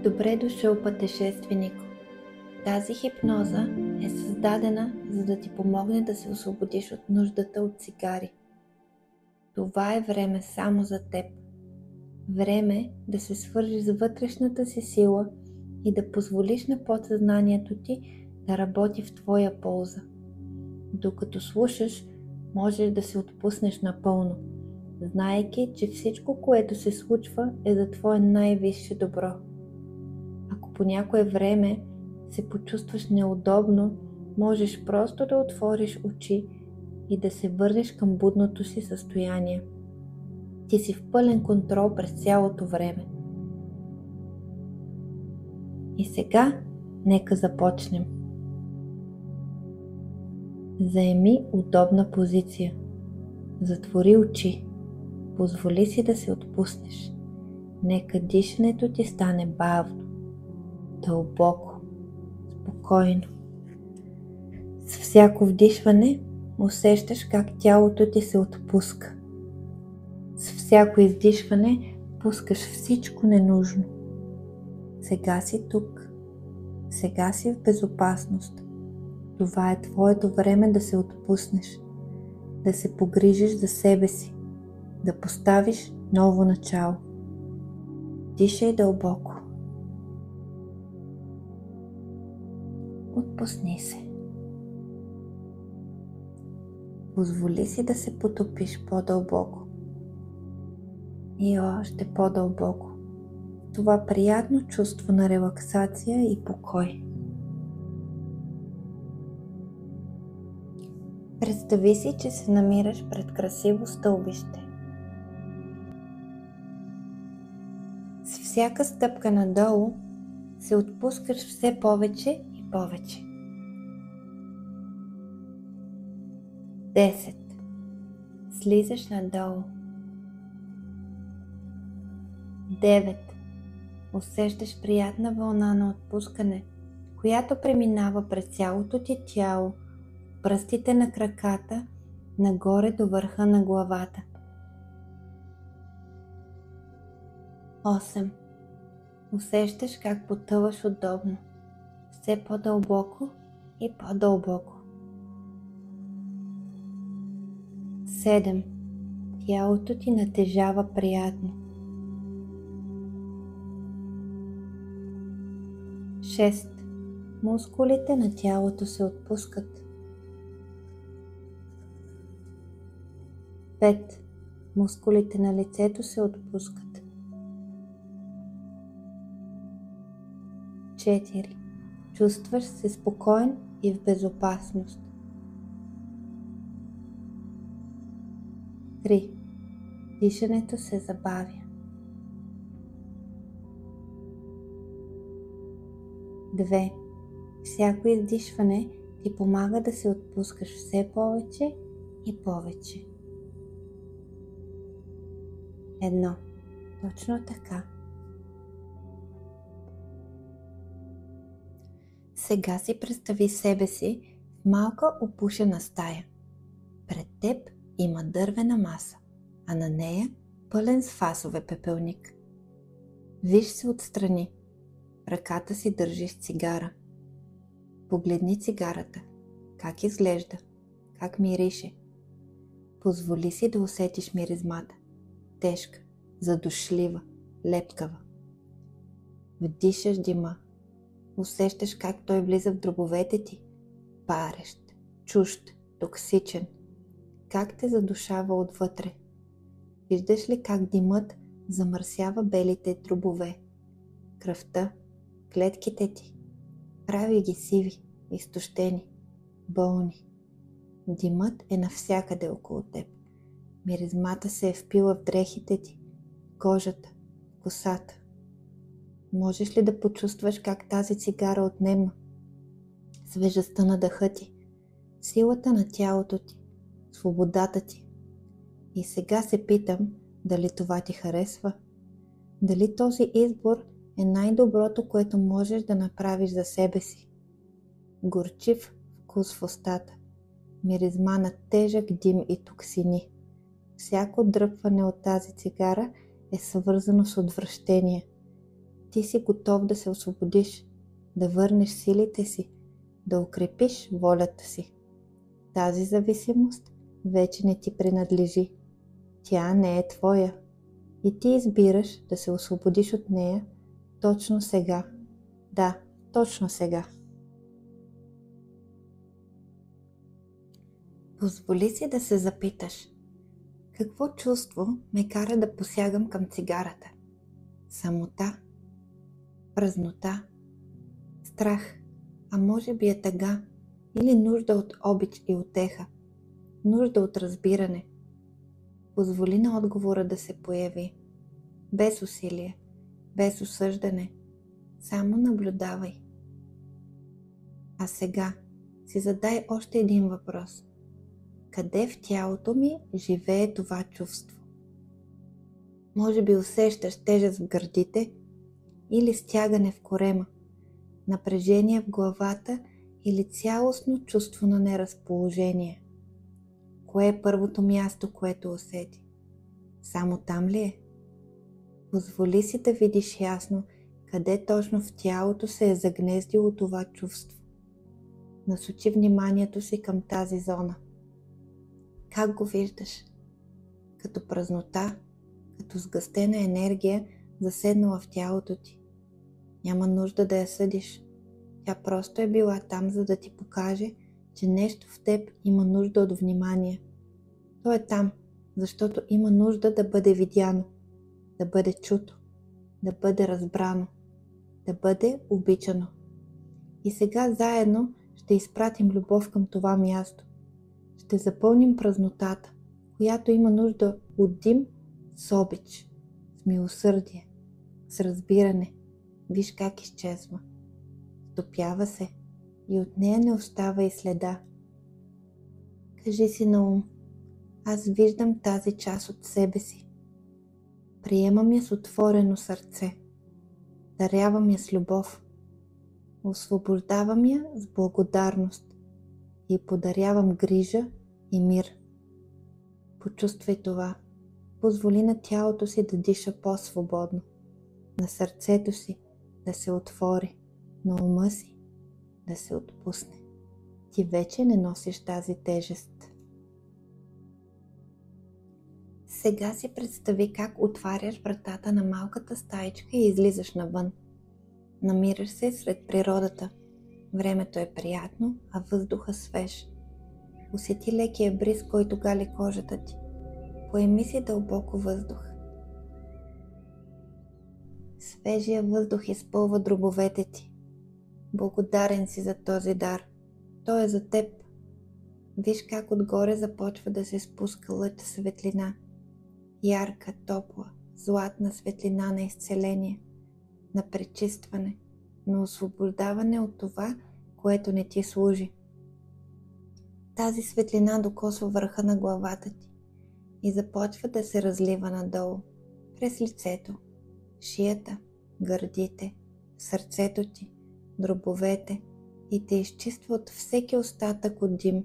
Добре дошъл, пътешественик! Тази хипноза е създадена, за да ти помогне да се освободиш от нуждата от цигари. Това е време само за теб. Време да се свържиш с вътрешната си сила и да позволиш на подсъзнанието ти да работи в твоя полза. Докато слушаш, можеш да се отпуснеш напълно, знаейки, че всичко, което се случва, е за твое най-висше добро. Ако по някое време се почувстваш неудобно, можеш просто да отвориш очи и да се върнеш към будното си състояние. Ти си в пълен контрол през цялото време. И сега нека започнем. Заеми удобна позиция. Затвори очи. Позволи си да се отпуснеш. Нека дишането ти стане бавно, дълбоко, спокойно. С всяко вдишване усещаш как тялото ти се отпуска. С всяко издишване пускаш всичко ненужно. Сега си тук. Сега си в безопасност. Това е твоето време да се отпуснеш, да се погрижиш за себе си, да поставиш ново начало. Дишай дълбоко. Отпусни се. Позволи си да се потопиш по-дълбоко и още по-дълбоко. Това приятно чувство на релаксация и покой. Представи си, че се намираш пред красиво стълбище. С всяка стъпка надолу се отпускаш все повече и повече. 10. Слизаш надолу. 9. Усещаш приятна вълна на отпускане, която преминава през цялото ти тяло, пръстите на краката, нагоре до върха на главата. 8. Усещаш как потъваш удобно, все по-дълбоко и по-дълбоко. 7. Тялото ти натежава приятно. 6. Мускулите на тялото се отпускат. 5. Мускулите на лицето се отпускат. 4. Чувстваш се спокоен и в безопасност. 3. Дишането се забавя. 2. Всяко издишване ти помага да се отпускаш все повече и повече. 1. Точно така. Сега си представи себе си в малка опушена стая. Пред теб има дървена маса, а на нея пълен с фасове пепелник. Виж се отстрани. В ръката си държиш цигара. Погледни цигарата. Как изглежда? Как мирише? Позволи си да усетиш миризмата. Тежка, задушлива, лепкава. Вдишаш дима. Усещаш как той влиза в дробовете ти. Парещ, чужд, токсичен. Как те задушава отвътре. Виждаш ли как димът замърсява белите дробове? Кръвта, клетките ти. Прави ги сиви, изтощени, болни. Димът е навсякъде около теб. Миризмата се е впила в дрехите ти, кожата, косата. Можеш ли да почувстваш как тази цигара отнема свежестта на дъха ти, силата на тялото ти, свободата ти? И сега се питам, дали това ти харесва? Дали този избор е най-доброто, което можеш да направиш за себе си? Горчив вкус в устата, миризма на тежък дим и токсини. Всяко дръпване от тази цигара е свързано с отвращение. Ти си готов да се освободиш, да върнеш силите си, да укрепиш волята си. Тази зависимост вече не ти принадлежи. Тя не е твоя. И ти избираш да се освободиш от нея точно сега. Да, точно сега. Позволи си да се запиташ. Какво чувство ме кара да посягам към цигарата? Самота? Празнота? Страх? А може би е тъга? Или нужда от обич и утеха? Нужда от разбиране? Позволи на отговора да се появи. Без усилие, без осъждане. Само наблюдавай. А сега си задай още един въпрос. Къде в тялото ми живее това чувство? Може би усещаш тежест в гърдите или стягане в корема, напрежение в главата или цялостно чувство на неразположение. Кое е първото място, което усети? Само там ли е? Позволи си да видиш ясно къде точно в тялото се е загнездило това чувство. Насочи вниманието си към тази зона. Как го виждаш? Като празнота, като сгъстена енергия, заседнала в тялото ти. Няма нужда да я съдиш. Тя просто е била там, за да ти покаже, че нещо в теб има нужда от внимание. То е там, защото има нужда да бъде видяно, да бъде чуто, да бъде разбрано, да бъде обичано. И сега заедно ще изпратим любов към това място. Ще запълним празнотата, която има нужда от дим с обич, с милосърдие, с разбиране. Виж как изчезва. Стопява се и от нея не остава и следа. Кажи си на ум: аз виждам тази част от себе си. Приемам я с отворено сърце. Дарявам я с любов. Освобождавам я с благодарност и подарявам грижа и мир. Почувствай това. Позволи на тялото си да диша по-свободно, на сърцето си да се отвори, на ума си да се отпусне. Ти вече не носиш тази тежест. Сега си представи как отваряш вратата на малката стаичка и излизаш навън. Намираш се сред природата. Времето е приятно, а въздуха свеж. Усети лекия бриз, който гали кожата ти. Поеми си дълбоко въздух. Свежия въздух изпълва дробовете ти. Благодарен си за този дар. Той е за теб. Виж как отгоре започва да се спуска лъч светлина. Ярка, топла, златна светлина на изцеление, на пречистване, на освобождаване от това, което не ти служи. Тази светлина докосва върха на главата ти и започва да се разлива надолу, през лицето, шията, гърдите, сърцето ти, дробовете и те изчиства от всеки остатък от дим,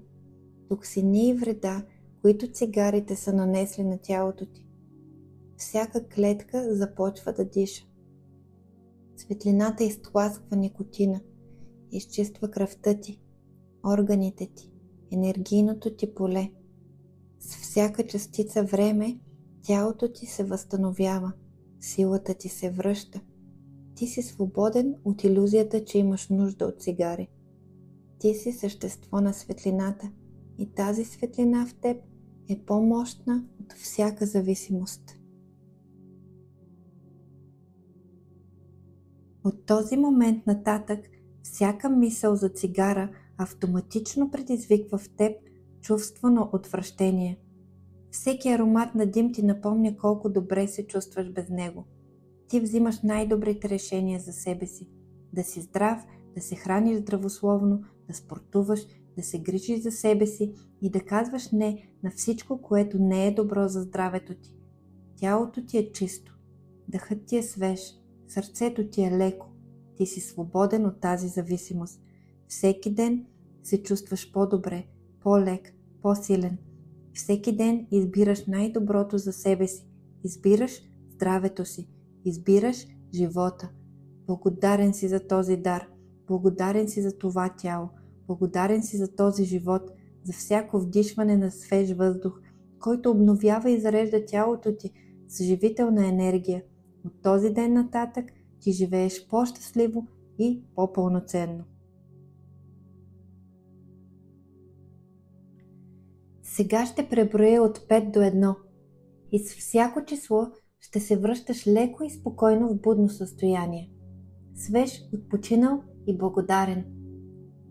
токсини и вреда, които цигарите са нанесли на тялото ти. Всяка клетка започва да диша. Светлината изтласква никотина, изчиства кръвта ти, органите ти, енергийното ти поле. С всяка частица време тялото ти се възстановява, силата ти се връща. Ти си свободен от илюзията, че имаш нужда от цигари. Ти си същество на светлината и тази светлина в теб е по-мощна от всяка зависимост. От този момент нататък всяка мисъл за цигара автоматично предизвиква в теб чувство на отвращение. Всеки аромат на дим ти напомня колко добре се чувстваш без него. Ти взимаш най-добрите решения за себе си. Да си здрав, да се храниш здравословно, да спортуваш, да се грижиш за себе си и да казваш не на всичко, което не е добро за здравето ти. Тялото ти е чисто, дъхът ти е свеж, сърцето ти е леко. Ти си свободен от тази зависимост. Всеки ден се чувстваш по-добре, по-лек, по-силен. Всеки ден избираш най-доброто за себе си. Избираш здравето си. Избираш живота. Благодарен си за този дар. Благодарен си за това тяло. Благодарен си за този живот, за всяко вдишване на свеж въздух, който обновява и зарежда тялото ти с живителна енергия. От този ден нататък ти живееш по-щастливо и по-пълноценно. Сега ще преброя от 5 до 1 и с всяко число ще се връщаш леко и спокойно в будно състояние. Свеж, отпочинал и благодарен.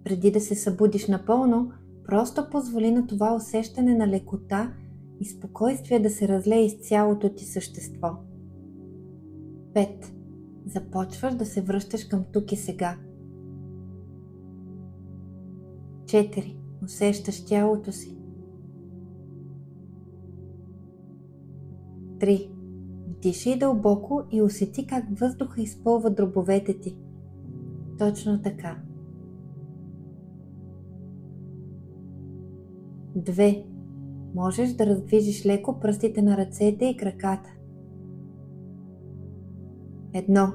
Преди да се събудиш напълно, просто позволи на това усещане на лекота и спокойствие да се разлее из цялото ти същество. 5. Започваш да се връщаш към тук и сега. 4. Усещаш тялото си. 3. Вдишай дълбоко и усети как въздуха изпълва дробовете ти. Точно така. 2. Можеш да раздвижиш леко пръстите на ръцете и краката. 1.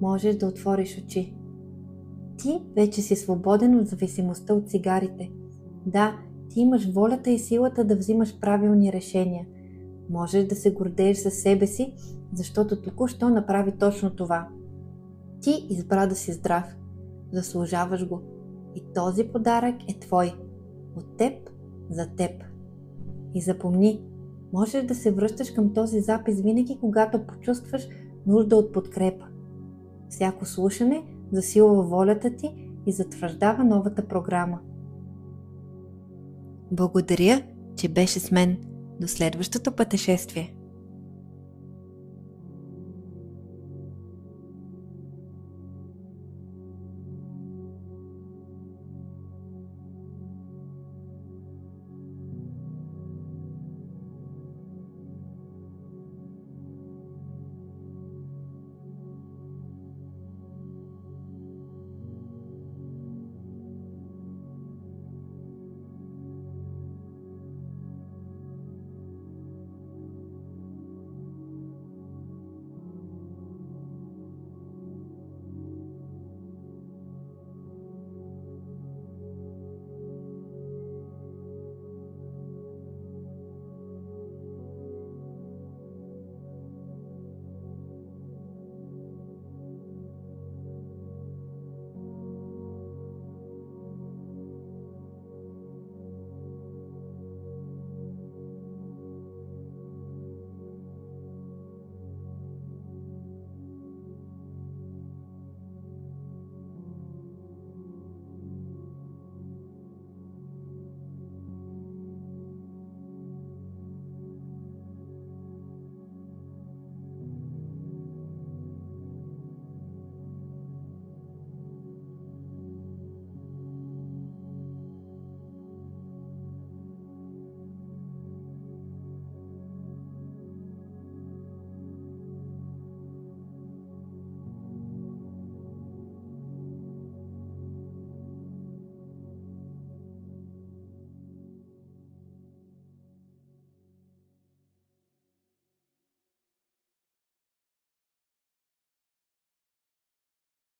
Можеш да отвориш очи. Ти вече си свободен от зависимостта от цигарите. Да, ти имаш волята и силата да взимаш правилни решения. Можеш да се гордееш със себе си, защото току-що направи точно това. Ти избра да си здрав. Заслужаваш го. И този подарък е твой. От теб за теб. И запомни, можеш да се връщаш към този запис винаги, когато почувстваш нужда от подкрепа. Всяко слушане засилва волята ти и затвърждава новата програма. Благодаря, че беше с мен. До следващото пътешествие.